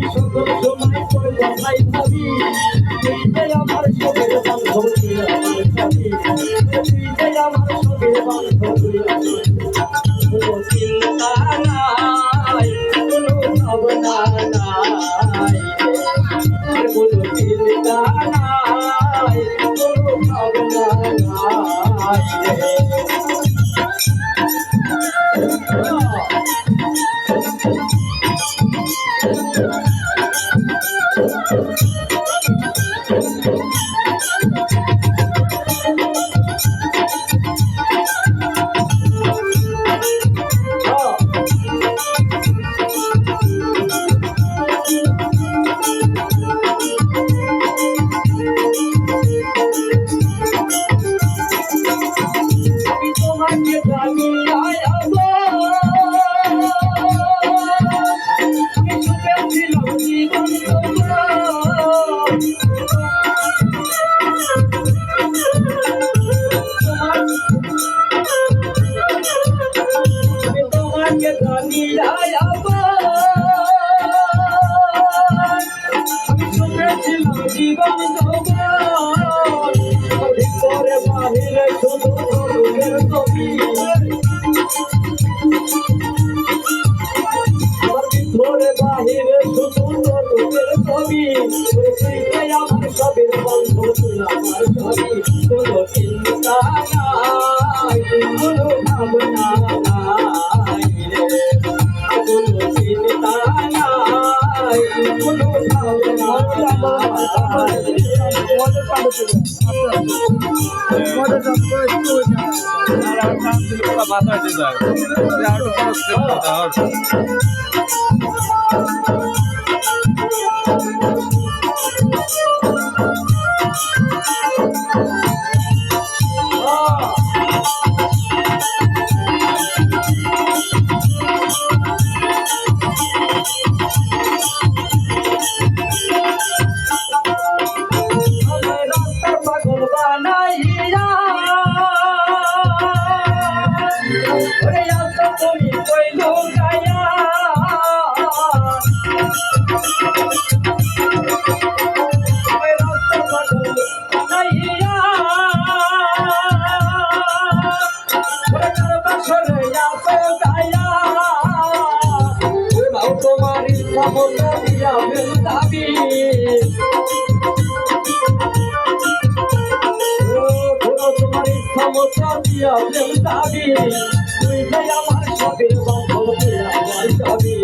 সকল সময় তোর কথাই ভাবি তুই যে আমার সবের বান্ধব তুই আমার সাথী তুই যে আমার সবের বান্ধব তুই কোনো চিন্তা নাই কোনো ভাবনা নাই কোনো চিন্তা নাই কোনো ভাবনা নাই জীবন ভিতরে বাহিরে শুধু তোর ছবি ভিতরে বাহিরে শুধু তোর ছবি তুই আমার সবের বন্ধু তুই আমার ছবি কোনো চিন্তা নাই কোনো ভাবনা নাই কোনো চিন্তা নাই কোনো ভাবনা দাবি তুই যাই আমার সবের বান্ধব তুই আমার সবই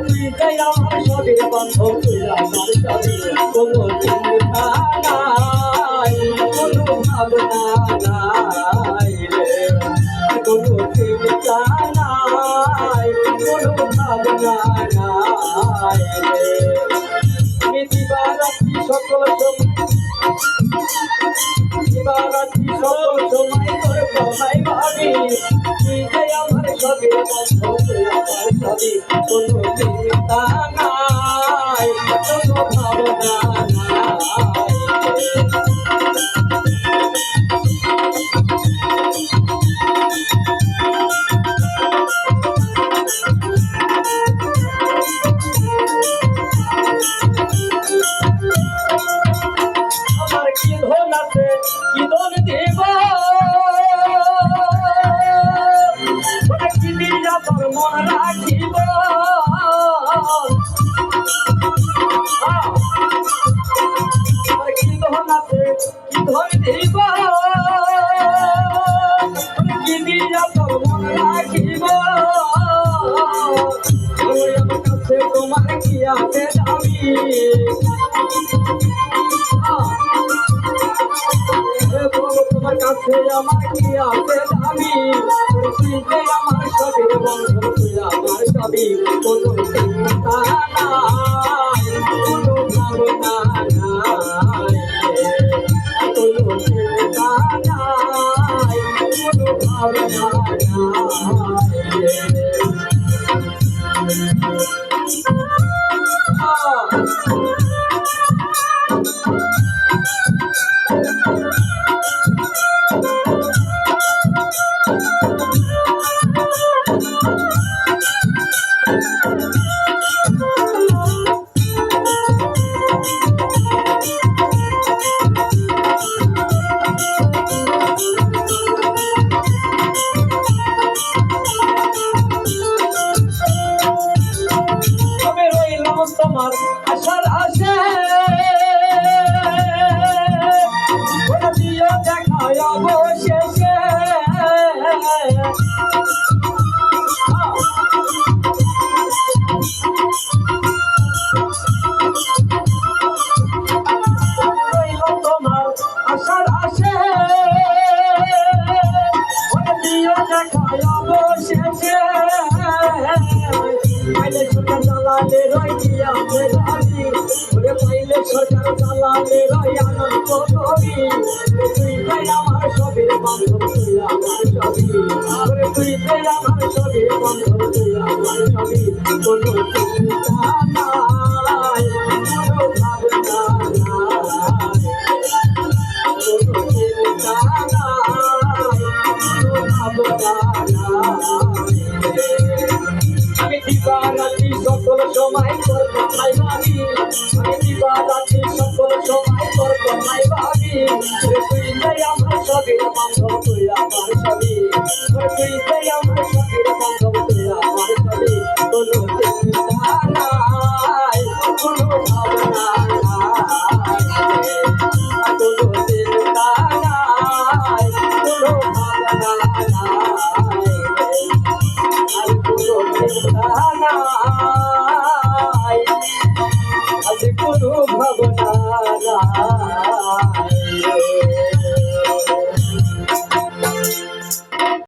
তুই যাই আমার সবের বান্ধব তুই আমার সবই কোনো চিন্তা নাই কোনো ভাবনা নাই কোনো চিন্তা নাই কোনো ভাবনা নাই আমি দিবারাত্রি সকল দিবারাত্রি সকল সময় তোর কথাই ভাবি তুই যে আমার সবের বন্ধু তুই আমার সবই কোনো চিন্তা নাই কোনো ভাবনা নাই আমার কি ধন আছে কি ধন দেব কি দিয়া তোর মন রাখিব আমার কি ধন আছে কি ধন দেব কি দিয়া তোর মন রাখিব আমার কাছে তোমার কি আছে দাবি তোমার কাছে আমার কি আছে দাবি তুই যে আমার সবের বন্ধু তুই আমার সবই কোনো চিন্তা নাই কোনো ভাবনা নাই কোনো চিন্তা নাই কোনো ভাবনা নাই তোমার আশার আসে ওরা দিও দেখায় অবশেষে তোমার আশার আসে ওরা দিও দেখায় অবশেষে পাইলে সরকার জ্বালালে রয় দিয়া গাড়ি ওরে পাইলে সরকার জ্বালালে রয় আনন্দ কবি তুই তাই আমার সবের বান্ধব তুই আমার সবই ওরে তুই তাই আমার সবের বান্ধব তুই আমার সবই কোনো চিন্তা নাই কোনো ভাবনা নাই কোনো চিন্তা নাই কোনো ভাবনা নাই আমি দিবারাত্রি সকল সময় করব নাই ভাবি আমি দিবারাত্রি সকল সময় করব নাই ভাবি তুই তাই আমার সবের বান্ধব তুই আমার সবই তুই তাই আমার সবের বান্ধব